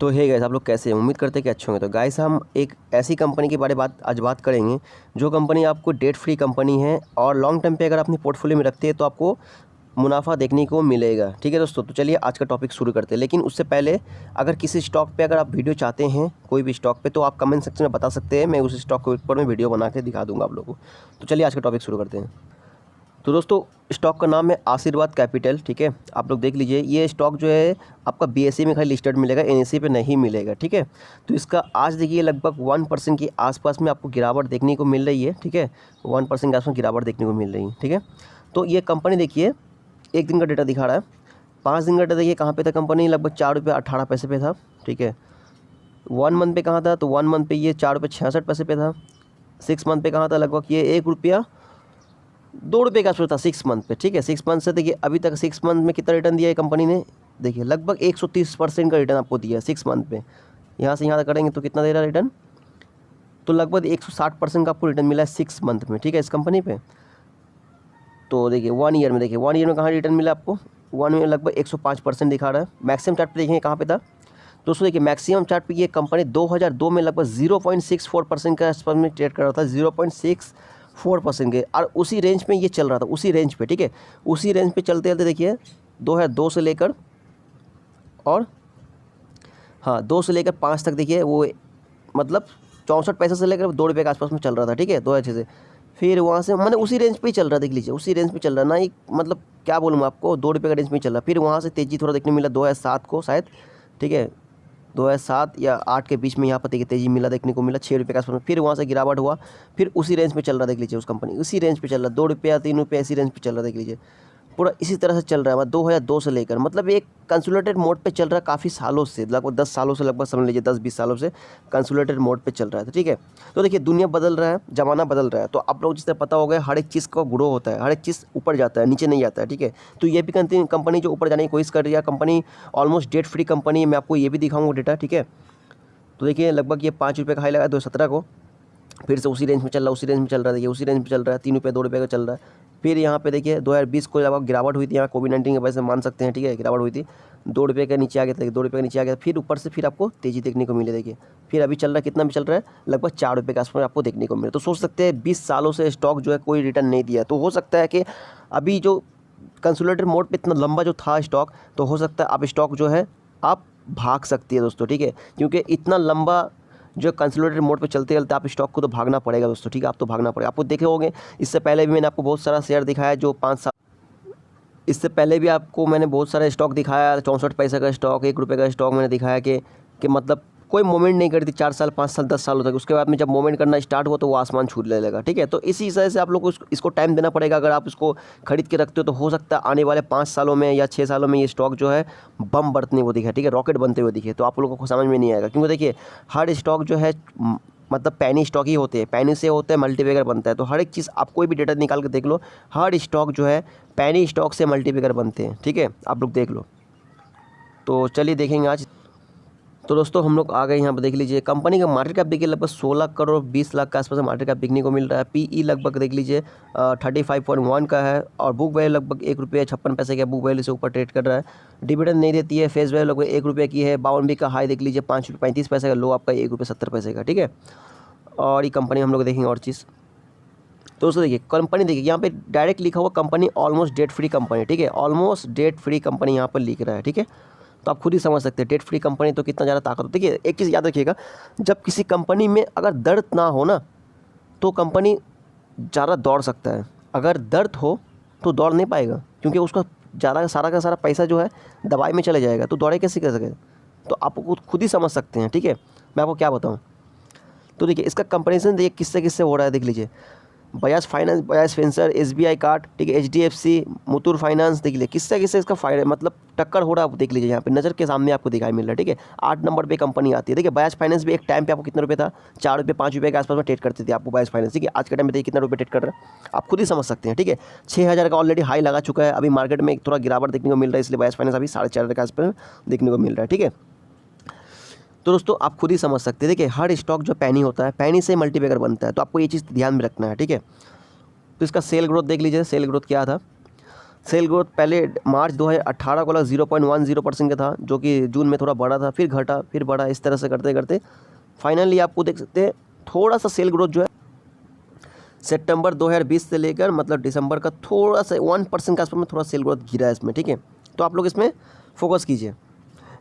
तो hey guys, आप लोग कैसे हैं? उम्मीद करते हैं कि अच्छे होंगे। तो गाइस, हम एक ऐसी कंपनी के बारे में आज बात करेंगे जो कंपनी आपको डेट फ्री कंपनी है और लॉन्ग टर्म पे अगर अपनी पोर्टफोलियो में रखती है तो आपको मुनाफा देखने को मिलेगा। ठीक है दोस्तों, तो चलिए आज का टॉपिक शुरू करते हैं। लेकिन उससे पहले अगर किसी स्टॉक पे अगर आप वीडियो चाहते हैं, कोई भी स्टॉक पे, तो आप कमेंट सेक्शन में बता सकते हैं। मैं उस स्टॉक के ऊपर में वीडियो बना के दिखा दूंगा आप लोगों को। तो चलिए आज का टॉपिक शुरू करते हैं। तो दोस्तों, स्टॉक का नाम है आशीर्वाद कैपिटल। ठीक है, आप लोग देख लीजिए। ये स्टॉक जो है आपका बीएसई में खाली लिस्टेड मिलेगा, एनएसई पे नहीं मिलेगा। ठीक है, तो इसका आज देखिए लगभग 1% के आसपास में आपको गिरावट देखने को मिल रही है। ठीक है, 1% के आसपास गिरावट देखने को मिल रही है। ठीक है, तो ये कंपनी देखिए एक दिन का डेटा दिखा रहा है। 5 दिन का डेटा देखिए कहाँ पे था कंपनी, लगभग 4 रुपये 18 पैसे पे था। ठीक है, 1 मंथ पे कहाँ था, तो 1 मंथ पे ये 4 रुपये 66 पैसे पे था। 6 मंथ पे कहाँ था, लगभग ये 1 रुपया 2 रुपये का आसपास था 6 मंथ पे। ठीक है, 6 मंथ से देखिए अभी तक 6 मंथ में कितना रिटर्न दिया है कंपनी ने, देखिए लगभग 130% का रिटर्न आपको दिया है 6 मंथ पे। यहाँ से यहाँ तक करेंगे तो कितना दे रहा है रिटर्न, तो लगभग 160% का आपको रिटर्न मिला है 6 मंथ में। ठीक है, इस कंपनी पे। तो देखिए 1 ईयर में, देखिए 1 ईयर में कहाँ रिटर्न मिला आपको, 1 में लगभग 105% दिखा रहा है। मैक्सिमम चार्ट पे देखेंगे कहाँ पे था दोस्तों, देखिए मैक्सिमम चार्ट पे ये कंपनी 2002 में लगभग 0.64% का आसपास में ट्रेड कर रहा था, 0.64% के, और उसी रेंज में ये चल रहा था, उसी रेंज पे। ठीक है, उसी रेंज पे चलते चलते देखिए 2002 से लेकर और 2 से लेकर 5 तक देखिए वो मतलब 64 पैसे से लेकर 2 रुपये के आसपास में चल रहा था। ठीक है, 2006 से फिर वहाँ से मैंने उसी रेंज पे ही चल रहा, देख लीजिए उसी रेंज पे चल रहा ना, एक मतलब क्या बोलूँ मैं आपको, 2 रुपये का रेंज में ही चल रहा। फिर वहाँ से तेज़ी थोड़ा देखने मिला 2007 को शायद। ठीक है, 2007 या 8 के बीच में यहाँ पर देखिए तेज़ी मिला, देखने को मिला 6 रुपये के आसपास में। फिर वहाँ से गिरावट हुआ, फिर उसी रेंज पे चल रहा, देख लीजिए उस कंपनी उसी रेंज पे चल रहा, 2 रुपया 3 रुपये इसी रेंज पे चल रहा, देख लीजिए पूरा इसी तरह से चल रहा है। 2002 से लेकर मतलब एक कंसोलिडेटेड मोड पे चल रहा है काफ़ी सालों से, लगभग 10 सालों से, लगभग समझ लीजिए 10-20 सालों से कंसोलिडेटेड मोड पे चल रहा है। ठीक है, तो देखिए दुनिया बदल रहा है, ज़माना बदल रहा है, तो आप लोग जिस तरह पता होगा हर एक चीज़ का ग्रो होता है, हर एक चीज़ ऊपर जाता है, नीचे नहीं जाता है। ठीक है, तो ये भी कंपनी जो ऊपर जाने की कोशिश कर रही है, company almost debt free company है। मैं आपको ये भी दिखाऊंगा डेटा। ठीक है, तो देखिए लगभग ये 5 रुपये का हाई लगा 2017 को, फिर से उसी रेंज में चल रहा है, उसी रेंज में चल रहा है, देखिए उसी रेंज में चल रहा है, 3 रुपये 2 रुपये का चल रहा है। फिर यहाँ पे देखिए 2020 को लगभग गिरावट हुई थी, यहाँ कोविड-19 की वजह से मान सकते हैं। ठीक है, गिरावट हुई थी, 2 रुपये के नीचे आ गया था, 2 रुपये के नीचे आ गया, फिर ऊपर से फिर आपको तेज़ी देखने को मिले। देखिए फिर अभी चल रहा है, कितना भी चल रहा है, लगभग 4 रुपये के आसपास आपको देखने को मिले। तो सोच सकते हैं 20 सालों से स्टॉक जो है कोई रिटर्न नहीं दिया, तो हो सकता है कि अभी जो कंसोलिडेटेड मोड पे इतना लंबा जो था स्टॉक, तो हो सकता है आप स्टॉक जो है आप भाग सकती है दोस्तों। ठीक है, क्योंकि इतना लंबा जो कंसोलिडेटेड मोड पे चलते चलते आप स्टॉक को तो भागना पड़ेगा दोस्तों। ठीक है, आप तो भागना पड़ेगा। आपको देखे होंगे इससे पहले भी मैंने आपको बहुत सारा शेयर दिखाया जो 5 साल, इससे पहले भी आपको मैंने बहुत सारा स्टॉक दिखाया, 64 पैसे का स्टॉक, 1 रुपये का स्टॉक मैंने दिखाया कि मतलब कोई मूवमेंट नहीं करती 4 साल 5 साल 10 सालों तक। उसके बाद में जब मूवमेंट करना स्टार्ट हुआ तो वो आसमान छू ले लेगा। ठीक है, तो इसी वजह से आप लोग को इसको टाइम देना पड़ेगा। अगर आप इसको खरीद के रखते हो तो हो सकता है आने वाले 5 सालों में या 6 सालों में ये स्टॉक जो है बम बरतने हुए दिखे। ठीक है, रॉकेट बनते हुए दिखे, तो आप लोगों को समझ में नहीं आएगा। क्योंकि देखिए हर स्टॉक जो है मतलब पैनी स्टॉक ही होते हैं, पैनी से होते हैं मल्टीपैकर बनता है। तो हर एक चीज़ आप कोई भी डेटा निकाल के देख लो, हर स्टॉक जो है पैनी स्टॉक से मल्टीपैकर बनते हैं। ठीक है, आप लोग देख लो। तो चलिए देखेंगे आज। तो दोस्तों हम लोग आ गए यहाँ पर, देख लीजिए कंपनी का मार्केट कैप देखिए लगभग 16 करोड़ 20 लाख के आसपास मार्केट कैप देखने को मिल रहा है। पीई लगभग देख लीजिए 35.1 का है, और बुक वैल्यू लगभग 1 रुपये 56 पैसे का बुक वैल्यू से ऊपर ट्रेड कर रहा है। डिविडेंड नहीं देती है, फेस वैल्यू लगभग 1 रुपये की है। 52 का हाई देख लीजिए 5 रुपये 35 पैसे का, लो आपका 1 रुपये 70 पैसे का। ठीक है, और ये कंपनी हम लोग देखेंगे और चीज़। तो दोस्तों देखिए कंपनी, देखिए यहाँ पे डायरेक्ट लिखा हुआ company almost debt free company. ठीक है, ऑलमोस्ट डेट फ्री कंपनी यहाँ पर लिख रहा है। ठीक है, तो आप खुद ही समझ सकते हैं डेट फ्री कंपनी तो कितना ज़्यादा ताकत होती है। देखिए एक चीज़ याद रखिएगा, जब किसी कंपनी में अगर दर्द ना हो ना तो कंपनी ज़्यादा दौड़ सकता है, अगर दर्द हो तो दौड़ नहीं पाएगा, क्योंकि उसका ज़्यादा सारा का सारा पैसा जो है दवाई में चले जाएगा, तो दौड़े कैसे कर सके, तो आप खुद ही समझ सकते हैं। ठीक है, मैं आपको क्या बताऊँ। तो देखिए इसका कंपैरिजन देखिए किससे हो रहा है, देख लीजिए बजाज फाइनेंस, बजाज फिंसर, एसबीआई कार्ड, ठीक है, एचडीएफसी, मुथूट फाइनेंस, देख लीजिए किससे इसका फायदा मतलब टक्कर हो रहा है। देख लीजिए यहाँ पे नज़र के सामने आपको दिखाई मिल रहा है। ठीक है, 8 नंबर पे कंपनी आती है। देखिए बजाज फाइनेंस भी एक टाइम पे आपको कितने रुपये था, 4 रुपये 5 रुपये के आसपास में ट्रेड करती थी आपको बजाज फाइनेंस। ठीक है, आज के टाइम में देखिए कितना रुपये ट्रेड कर रहा है, आप खुद ही समझ सकते हैं। ठीक है, 6000 का ऑलरेडी हाई लगा चुका है, अभी मार्केट में थोड़ा गिरावट देखने को मिल रहा है, इसलिए बजाज फाइनेंस अभी 4.5 के आसपास देखने को मिल रहा है। ठीक है, तो दोस्तों आप खुद ही समझ सकते हैं। देखिए हर स्टॉक जो पैनी होता है, पैनी से मल्टीपैकर बनता है, तो आपको ये चीज़ ध्यान में रखना है। ठीक है, तो इसका सेल ग्रोथ देख लीजिए, सेल ग्रोथ क्या था, सेल ग्रोथ पहले मार्च 2018 को 0.10% का था, जो कि जून में थोड़ा बढ़ा था, फिर घटा, फिर बढ़ा, इस तरह से करते करते फाइनली आपको देख सकते हैं थोड़ा सा सेल ग्रोथ जो है सितंबर 2020 से लेकर मतलब दिसंबर का थोड़ा सा 1% के आसपास में थोड़ा सेल ग्रोथ गिरा है इसमें, ठीक है। तो आप लोग इसमें फोकस कीजिए।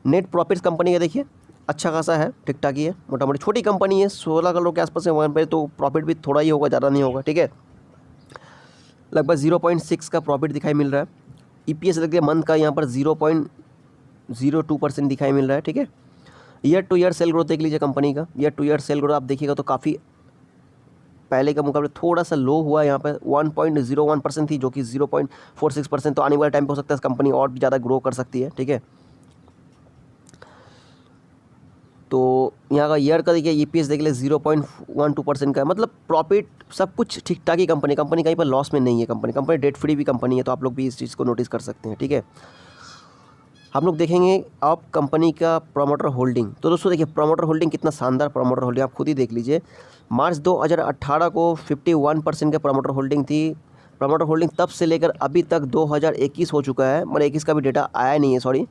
नेट प्रॉफिट्स कंपनी का देखिए अच्छा खासा है, ठीक ठाक ही है, मोटा मोटी छोटी कंपनी है, 16 करोड़ के आसपास है वहाँ पे, तो प्रॉफिट भी थोड़ा ही होगा, ज़्यादा नहीं होगा, ठीक है। लगभग 0.6 का प्रॉफिट दिखाई मिल रहा है। EPS देखिए मंथ का यहाँ पर 0.02% दिखाई मिल रहा है, ठीक है। Year two year cell growth देख लीजिए कंपनी का, year two year cell growth आप देखिएगा तो काफ़ी पहले के मुकाबले थोड़ा सा लो हुआ है। यहाँ पर 1.01% थी, जो कि 0.46%, तो आने वाले टाइम पे हो सकता है कंपनी और भी ज़्यादा ग्रो कर सकती है, ठीक है। तो यहाँ का ईयर का देखिए EPS देख ले 0.12% का है, मतलब प्रॉफिट सब कुछ ठीक ठाक ही कंपनी कहीं पर लॉस में नहीं है। कंपनी डेट फ्री भी कंपनी है, तो आप लोग भी इस चीज़ को नोटिस कर सकते हैं, ठीक है। हम लोग देखेंगे आप कंपनी का प्रमोटर होल्डिंग। तो दोस्तों देखिए प्रमोटर होल्डिंग कितना शानदार प्रमोटर होल्डिंग, आप खुद ही देख लीजिए। मार्च 2018 को 51% का प्रमोटर होल्डिंग थी। प्रमोटर होल्डिंग तब से लेकर अभी तक 2021 हो चुका है, मतलब 21 का भी डेटा आया नहीं है, सॉरी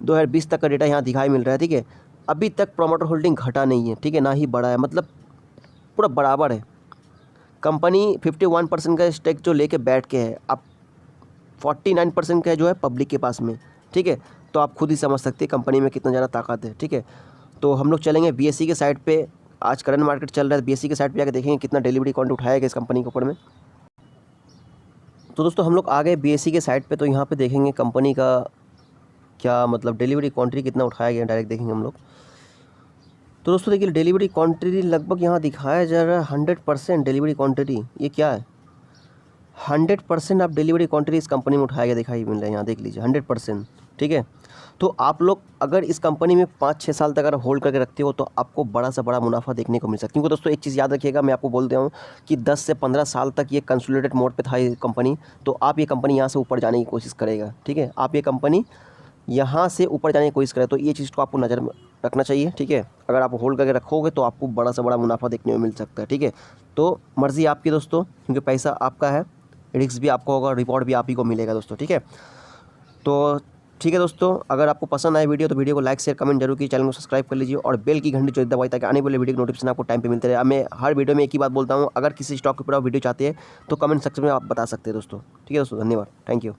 2020 तक का डेटा यहाँ दिखाई मिल रहा है, ठीक है। अभी तक प्रमोटर होल्डिंग घटा नहीं है, ठीक है, ना ही बढ़ा है, मतलब पूरा बराबर है। कंपनी 51% का स्टेक जो लेके बैठ के है, अब 49% का जो है पब्लिक के पास में, ठीक है। तो आप खुद ही समझ सकते हैं कंपनी में कितना ज़्यादा ताकत है, ठीक है। तो हम लोग चलेंगे BSE के साइड पे, आज करंट मार्केट चल रहा है, BSE के साइड पे जाकर देखेंगे कितना डिलीवरी काउंट उठाएगा इस कंपनी के ऊपर में। तो दोस्तों हम लोग आ गए BSE के साइड पे, तो यहाँ पे देखेंगे कंपनी का क्या मतलब डिलीवरी क्वांटिटी कितना उठाया गया, डायरेक्ट देखेंगे हम लोग। तो दोस्तों देखिए डिलीवरी क्वांटिटी लगभग यहाँ दिखाया जा रहा है 100% डिलीवरी क्वांटिटी। ये क्या है, 100% आप डिलीवरी क्वांटिटी इस कंपनी में उठाया गया दिखाई मिल रहा है, यहाँ देख लीजिए 100%, ठीक है। तो आप लोग अगर इस कंपनी में 5-6 साल तक अगर होल्ड करके रखते हो तो आपको बड़ा से बड़ा मुनाफा देखने को मिल सकता है। क्योंकि दोस्तों एक चीज़ याद रखिएगा, मैं आपको बोल रहा हूँ कि 10 से 15 साल तक ये कंसोलिडेटेड मोड पे था ये कंपनी, तो आप ये कंपनी यहाँ से ऊपर जाने की कोशिश करेगा, ठीक है। आप ये कंपनी यहाँ से ऊपर जाने की कोशिश करें, तो ये चीज़ को आपको नज़र में रखना चाहिए, ठीक है। अगर आप होल्ड करके रखोगे तो आपको बड़ा से बड़ा मुनाफा देखने को मिल सकता है, ठीक है। तो मर्ज़ी आपकी दोस्तों, क्योंकि पैसा आपका है, रिस्क भी आपको होगा, रिवॉर्ड भी आप ही को मिलेगा दोस्तों, ठीक है। तो ठीक है दोस्तों, अगर आपको पसंद आए वीडियो तो वीडियो को लाइक शेयर कमेंट जरूर कीजिए, चैनल को सब्सक्राइब कर लीजिए और बेल की घंटी जो दबाई, ताकि आने वाले वीडियो की नोटिफिकेशन आपको टाइम पे मिलते रहे। मैं हर वीडियो में एक ही बात बोलता हूँ, अगर किसी स्टॉक के ऊपर आप वीडियो चाहते हैं तो कमेंट सेक्शन में आप बता सकते हैं दोस्तों, ठीक है दोस्तों। धन्यवाद, थैंक यू।